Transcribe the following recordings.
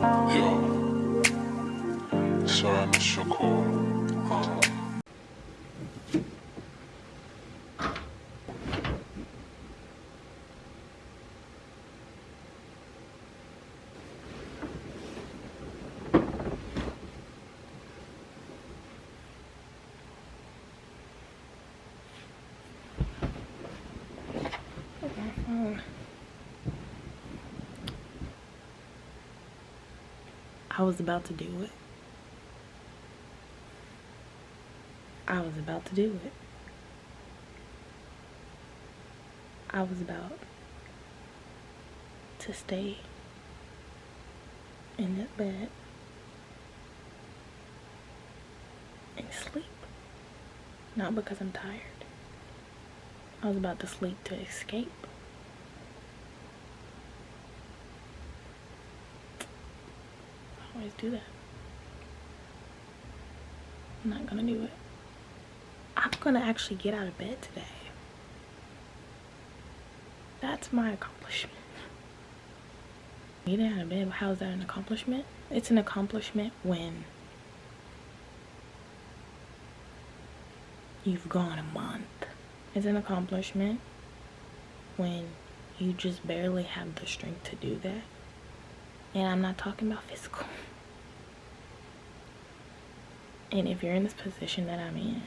Yo, sorry I missed your call. I was about to do it. I was about to do it. I was about to stay in that bed and sleep. Not because I'm tired. I was about to sleep to escape. I always do that. I'm not gonna do it. I'm gonna actually get out of bed today. That's my accomplishment. Getting out of bed, how is that an accomplishment? It's an accomplishment when you've gone a month. It's an accomplishment when you just barely have the strength to do that. And I'm not talking about physical. And if you're in this position that I'm in,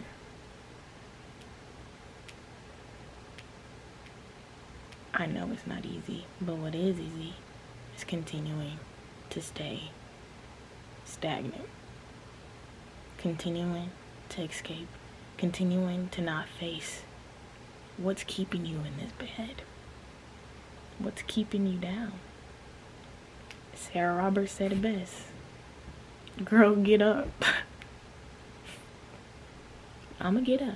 I know it's not easy, but what is easy is continuing to stay stagnant, continuing to escape, continuing to not face what's keeping you in this bed, what's keeping you down. Sarah Roberts said it best. Girl, get up. I'ma get up.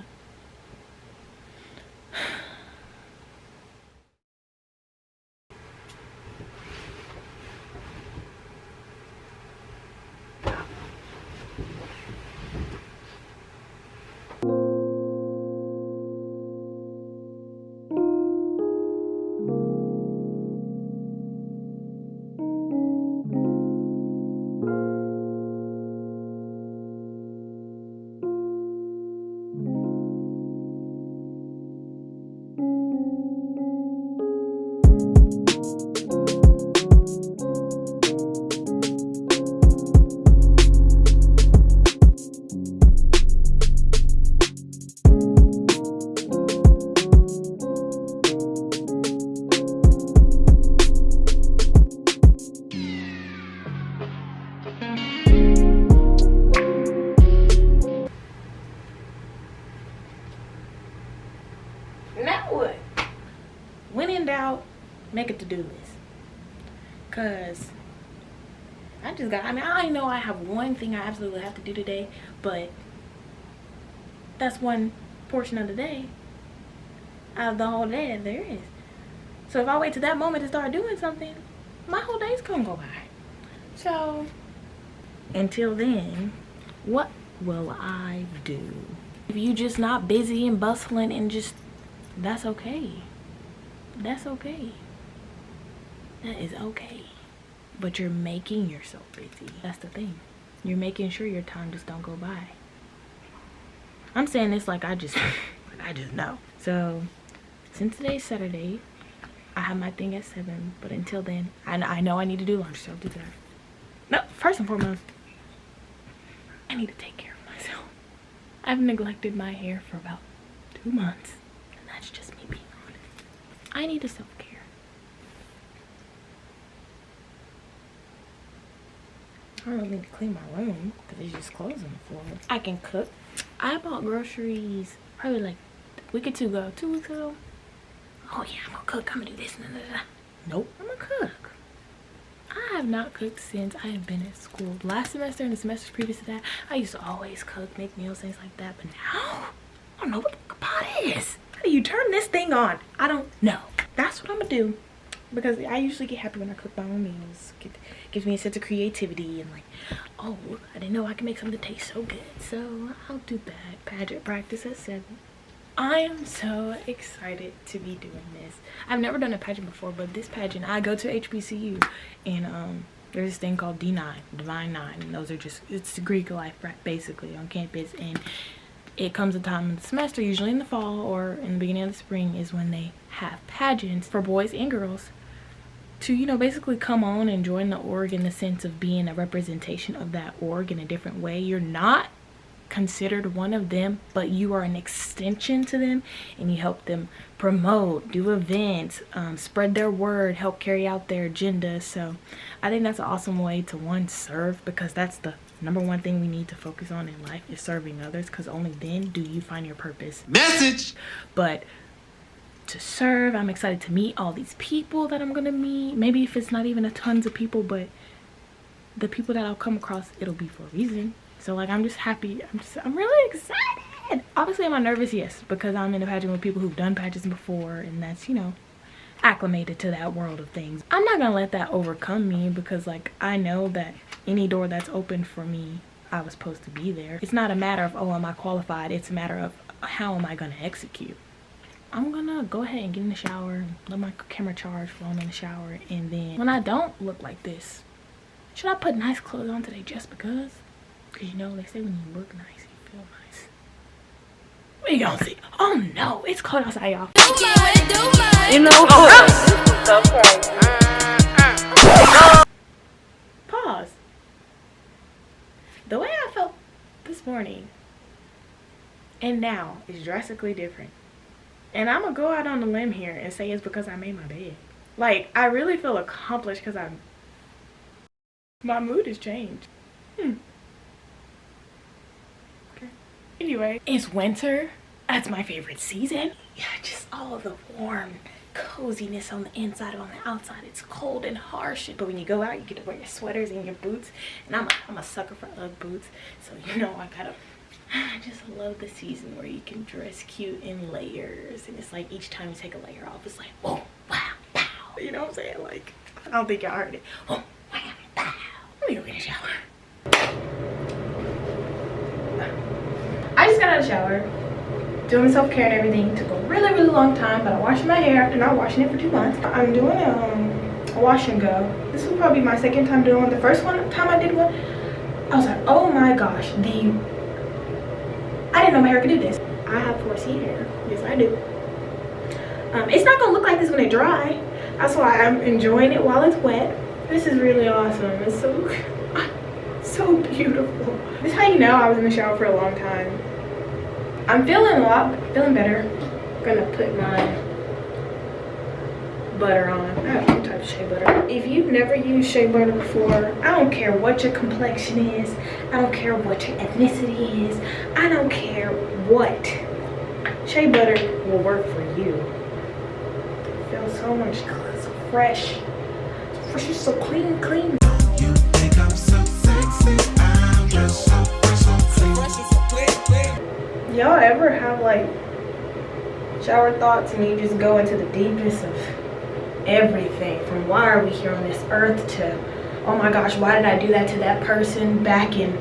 Now what? When in doubt, make a to-do list. Cause I know I have one thing I absolutely have to do today, but that's one portion of the day out of the whole day that there is. So if I wait to that moment to start doing something, my whole day's gonna go by. So until then, what will I do? If you just not busy and bustling and just, that's okay. That's okay. That is okay. But you're making yourself busy. That's the thing. You're making sure your time just don't go by. I'm saying this like I just know. So since today's Saturday, I have my thing at 7, but until then, I know I need to do lunch, so I'll do that. No, first and foremost, I need to take care of myself. I've neglected my hair for about 2 months, and that's just me being honest. I need a self-care. I don't really need to clean my room because there's just clothes on the floor. I can cook. I bought groceries probably like a week or 2 ago. 2 weeks ago. Oh yeah, I'm gonna cook. I'm gonna do this. Nope, I'm gonna cook. I have not cooked since I have been at school. Last semester and the semesters previous to that, I used to always cook, make meals, things like that. But now, I don't know what the pot is. How do you turn this thing on? I don't know. That's what I'm gonna do. Because I usually get happy when I cook my own meals. Gives me a sense of creativity and like, oh, I didn't know I could make something taste so good. So I'll do that. Pageant practice at 7. I am so excited to be doing this. I've never done a pageant before, but this pageant, I go to HBCU, and There's this thing called D9, Divine 9, and those are just, it's Greek life basically on campus. And it comes a time in the semester, usually in the fall or in the beginning of the spring, is when they have pageants for boys and girls to, you know, basically come on and join the org in the sense of being a representation of that org in a different way. You're not considered one of them, but you are an extension to them, and you help them promote, do events, spread their word, help carry out their agenda. So I think that's an awesome way to, one, serve, because that's the number one thing we need to focus on in life, is serving others, because only then do you find your purpose. Message. But to serve, I'm excited to meet all these people that I'm gonna meet. Maybe if it's not even a tons of people, but the people that I'll come across, it'll be for a reason. So like, I'm just happy. I'm really excited. Obviously, am I nervous? Yes, because I'm in a pageant with people who've done pageants before, and that's, you know, acclimated to that world of things. I'm not gonna let that overcome me, because like, I know that any door that's open for me, I was supposed to be there. It's not a matter of, oh, am I qualified? It's a matter of, how am I gonna execute? I'm gonna go ahead and get in the shower, let my camera charge while I'm in the shower, and then when I don't look like this, should I put nice clothes on today just because? Because, you know, they say when you look nice, you feel nice. What you gonna see? Oh no, it's cold outside, y'all. You know, pause. The way I felt this morning and now is drastically different. And I'm gonna go out on a limb here and say it's because I made my bed. Like, I really feel accomplished because my mood has changed. Okay. Anyway, it's winter. That's my favorite season. Yeah, just all of the warm coziness on the inside and on the outside. It's cold and harsh, but when you go out, you get to wear your sweaters and your boots. And I'm a sucker for Ugg boots, so you know I just love the season where you can dress cute in layers, and it's like each time you take a layer off, it's like, oh wow, wow. You know what I'm saying? Like, I don't think y'all heard it. Oh wow, wow. Let me go get a shower. I just got out of the shower, doing self-care and everything. Took a really, really long time, but I washed my hair after not washing it for 2 months. I'm doing a wash and go. This will probably be my second time doing one. The first time I did one, I was like, oh my gosh, I didn't know my hair could do this. I have 4C hair. Yes, I do. It's not gonna look like this when it dry. That's why I'm enjoying it while it's wet. This is really awesome. It's so beautiful. This is how you know I was in the shower for a long time. I'm feeling better. I'm gonna put my butter on. I have some type of shea butter. If you've never used shea butter before, I don't care what your complexion is, I don't care what your ethnicity is, I don't care what, shea butter will work for you. It feels so much, so fresh. So fresh, it's so clean. You think I'm so sexy? I'm just so clean. Y'all ever have like shower thoughts and you just go into the deepest of everything, from why are we here on this earth to, oh my gosh, why did I do that to that person back in,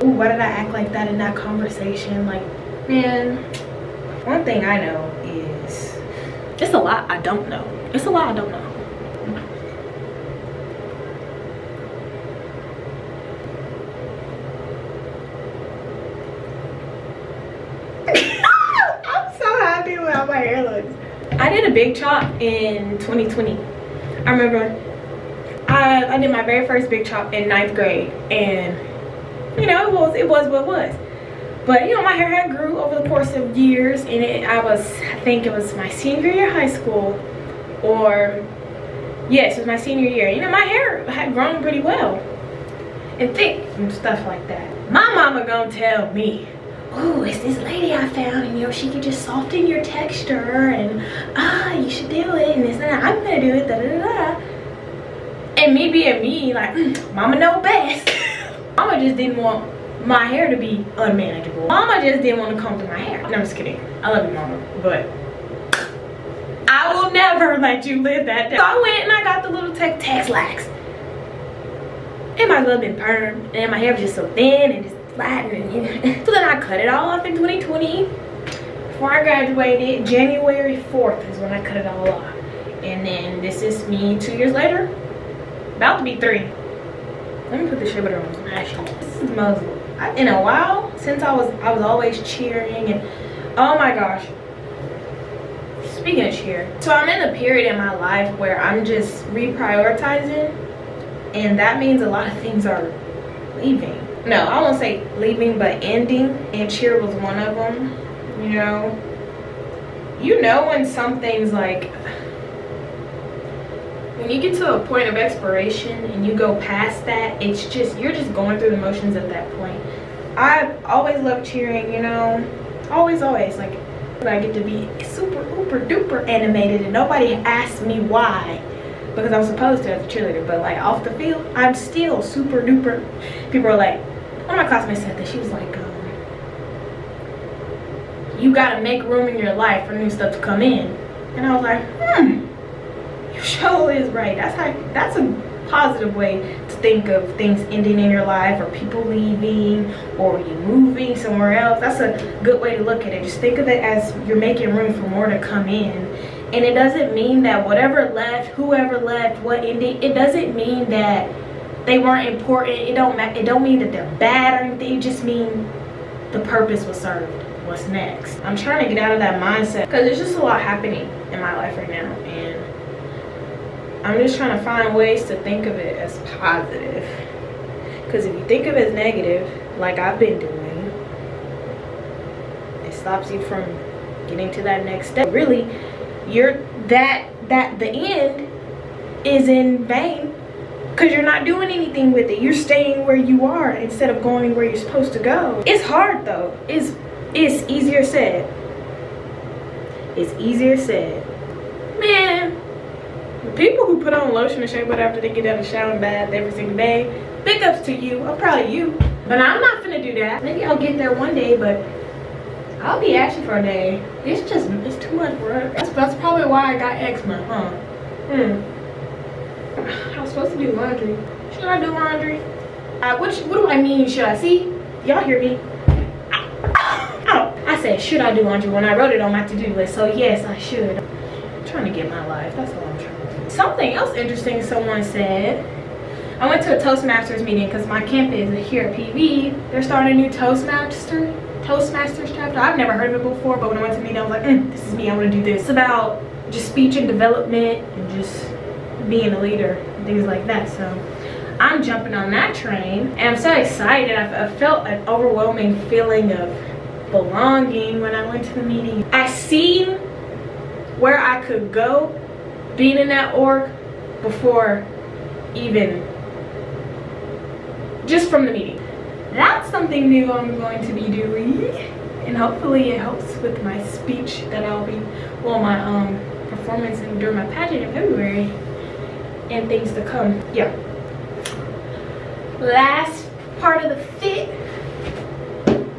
ooh, why did I act like that in that conversation? Like, man, one thing I know is it's a lot I don't know. It's a lot I don't know. I'm so happy with how my hair looks. I did a big chop in 2020. I remember I did my very first big chop in 9th grade, and you know, it was what it was. But you know, my hair had grew over the course of years, and I think it was my senior year of high school, or yes, it was my senior year. You know, my hair had grown pretty well and thick and stuff like that. My mama gonna tell me, oh, it's this lady I found, and you know, she could just soften your texture, and you should do it, and this and that. I'm gonna do it, da da da. And me being me, like, mama know best. Mama just didn't want my hair to be unmanageable. Mama just didn't want to comb through my hair. No, I'm just kidding. I love you, mama, but I will never let you live that down. So I went and I got the little Texlax. It might as well have been permed, and my hair was just so thin and just flat, and so then I cut it all off in 2020. Before I graduated, January 4th is when I cut it all off. And then this is me 2 years later, about to be 3. Let me put the shea butter on. Actually, this smells. In a while since I was always cheering, and oh my gosh. Speaking of cheer, so I'm in a period in my life where I'm just reprioritizing, and that means a lot of things are leaving. No, I won't say leaving, but ending, and cheer was one of them. You know when something's like, when you get to a point of expiration and you go past that, it's just, you're just going through the motions at that point. I've always loved cheering, always, like, I get to be super uber duper animated, and nobody asks me why, because I'm supposed to as a cheerleader, but like off the field, I'm still super duper. People are like, one of my classmates said that, she was like, you gotta make room in your life for new stuff to come in. And I was like, you sure is right. That's a positive way to think of things ending in your life, or people leaving, or you moving somewhere else. That's a good way to look at it. Just think of it as you're making room for more to come in. And it doesn't mean that whatever left, whoever left, what ended, it doesn't mean that they weren't important. It don't mean that they're bad or anything. It just means the purpose was served. What's next? I'm trying to get out of that mindset because there's just a lot happening in my life right now, and I'm just trying to find ways to think of it as positive. Because if you think of it as negative, like I've been doing, it stops you from getting to that next step. Really, the end is in vain because you're not doing anything with it. You're staying where you are instead of going where you're supposed to go. It's hard though. It's easier said. It's easier said. Man, the people who put on lotion and shea butter after they get out of the shower and bath every single day, big ups to you. I'm proud of you. But I'm not finna do that. Maybe I'll get there one day, but I'll be ashy for a day. It's too much work. That's probably why I got eczema, huh? I was supposed to do laundry. Should I do laundry? What do I mean, should I? See? Y'all hear me? I said, should I do laundry when I wrote it on my to-do list? So yes, I should. I'm trying to get my life. That's all I'm trying to do. Something else interesting someone said. I went to a Toastmasters meeting because my campus here at PV, they're starting a new Toastmasters chapter. I've never heard of it before, but when I went to the meeting, I was like, this is me. I want to do this. It's about just speech and development and just being a leader and things like that. So I'm jumping on that train, and I'm so excited. I felt an overwhelming feeling of belonging when I went to the meeting. I seen where I could go being in that org before even just from the meeting. That's something new I'm going to be doing, and hopefully it helps with my speech that I'll be, well, my performance during my pageant in February and things to come. Yeah. Last part of the fit.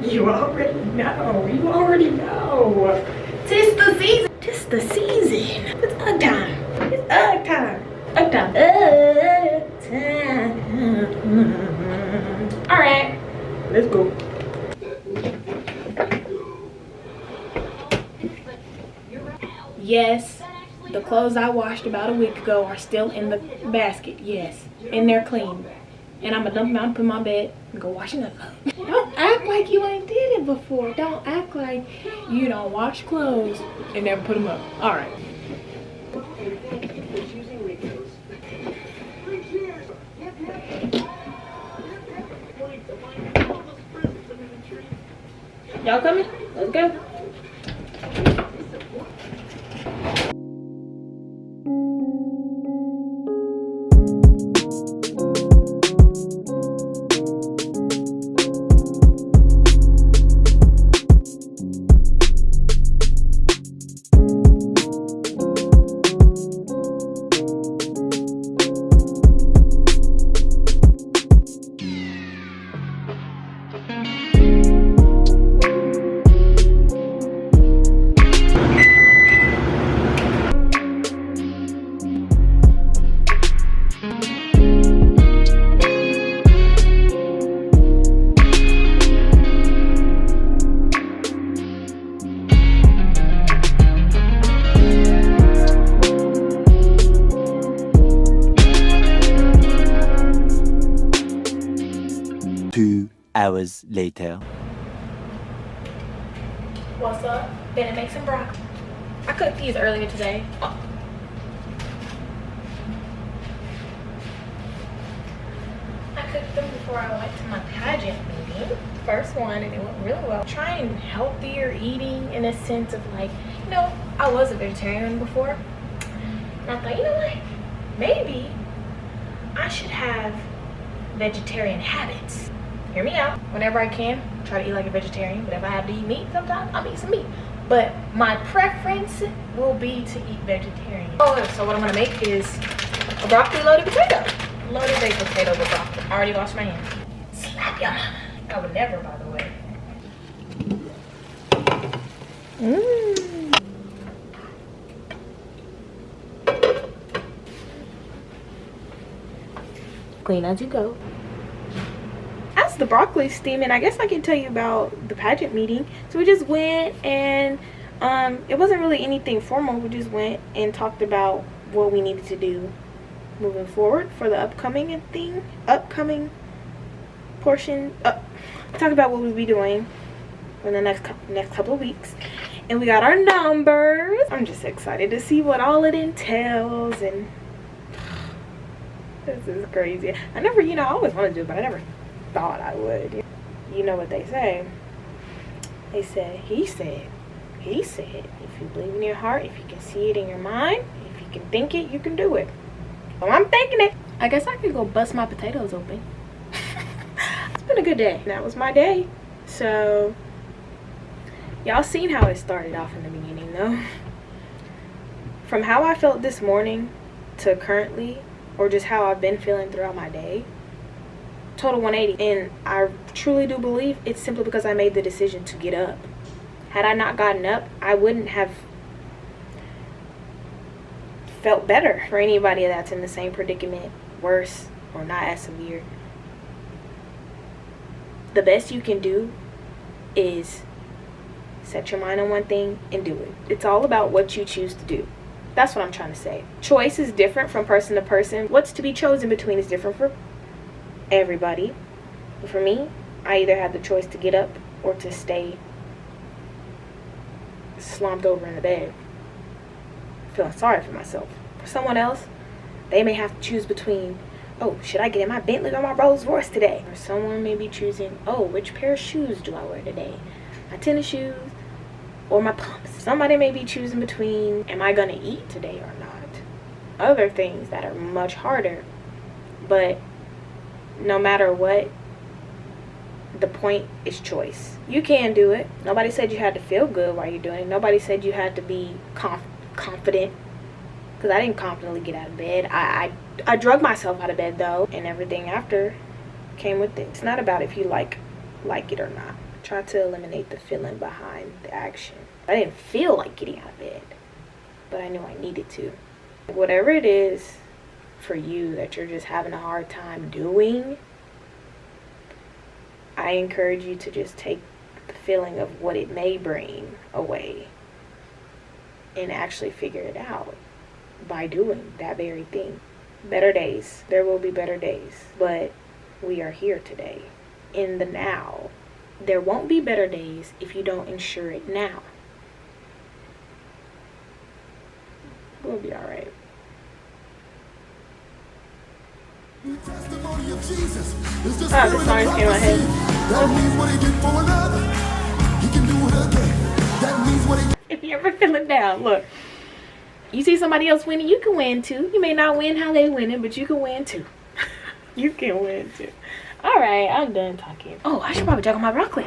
You already know. Tis the season. Tis the season. It's UGG time. It's UGG time. UGG time. UGG time. Alright. Let's go. Yes, the clothes I washed about a week ago are still in the basket. Yes, and they're clean. And I'm gonna dump them out and put them on my bed and go wash them up. Don't act like you ain't did it before. Don't act like you don't wash clothes and never put them up. All right. Y'all coming? Let's go. hours later. What's up? Gonna make some broccoli. I cooked these earlier today. Oh. I cooked them before I went to my pageant meeting. First one, and it went really well. Trying healthier eating in a sense of like, you know, I was a vegetarian before. And I thought, you know what? Maybe I should have vegetarian habits. Hear me out. Whenever I can, try to eat like a vegetarian. But if I have to eat meat sometimes, I'll eat some meat. But my preference will be to eat vegetarian. Oh, so what I'm gonna make is a broccoli loaded potato. Loaded baked potato with broccoli. I already washed my hands. Slap ya mama. I would never, by the way. Clean as you go. As the broccoli steaming, I guess I can tell you about the pageant meeting. So we just went and it wasn't really anything formal. We just went and talked about what we needed to do moving forward for the upcoming portion. Talk about what we'll be doing in the next couple of weeks. And we got our numbers. I'm just excited to see what all it entails, and this is crazy. I never, I always wanted to do it, but I never thought I would. You know what they say? They said, he said, if you believe in your heart, if you can see it in your mind, if you can think it, you can do it. Well, I'm thinking it. I guess I could go bust my potatoes open. It's been a good day. That was my day. So, y'all seen how it started off in the beginning, though. From how I felt this morning to currently, or just how I've been feeling throughout my day, total 180. And I truly do believe it's simply because I made the decision to get up. Had I not gotten up, I wouldn't have felt better. For anybody that's in the same predicament, worse or not as severe, the best you can do is set your mind on one thing and do it. It's all about what you choose to do. That's what I'm trying to say. Choice is different from person to person. What's to be chosen between is different for everybody. But for me, I either had the choice to get up or to stay slumped over in the bed, feeling sorry for myself. For someone else, they may have to choose between, oh, should I get in my Bentley or my Rolls Royce today? Or someone may be choosing, oh, which pair of shoes do I wear today? My tennis shoes or my pumps? Somebody may be choosing between, am I gonna eat today or not? Other things that are much harder. But no matter what, the point is choice. You can do it. Nobody said you had to feel good while you're doing it. Nobody said you had to be confident. Because I didn't confidently get out of bed. I drug myself out of bed though, and everything after came with it. It's not about if you like it or not. Try to eliminate the feeling behind the action. I didn't feel like getting out of bed, but I knew I needed to. Whatever it is for you that you're just having a hard time doing, I encourage you to just take the feeling of what it may bring away and actually figure it out by doing that very thing. Better days. There will be better days, but we are here today in the now. There won't be better days if you don't ensure it now. We'll be all right. Testimony of Jesus is the The spirit of song came in my head. That means what he did for another, he can do it again. That means what he If you ever feeling down, look. You see somebody else winning, you can win too. You may not win how they winning, but you can win too. You can win too. Alright, I'm done talking. Oh, I should probably juggle my broccoli.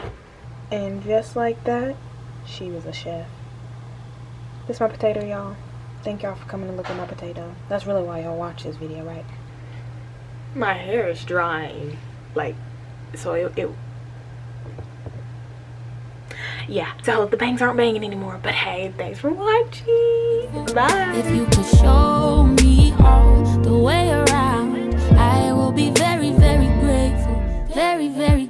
And just like that, she was a chef. This is my potato, y'all. Thank y'all for coming to look at my potato. That's really why y'all watch this video, right? My hair is drying. Like, so it yeah, so the bangs aren't banging anymore. But hey, thanks for watching. Bye. If you could show me all the way around, I will be very, very grateful. Very, very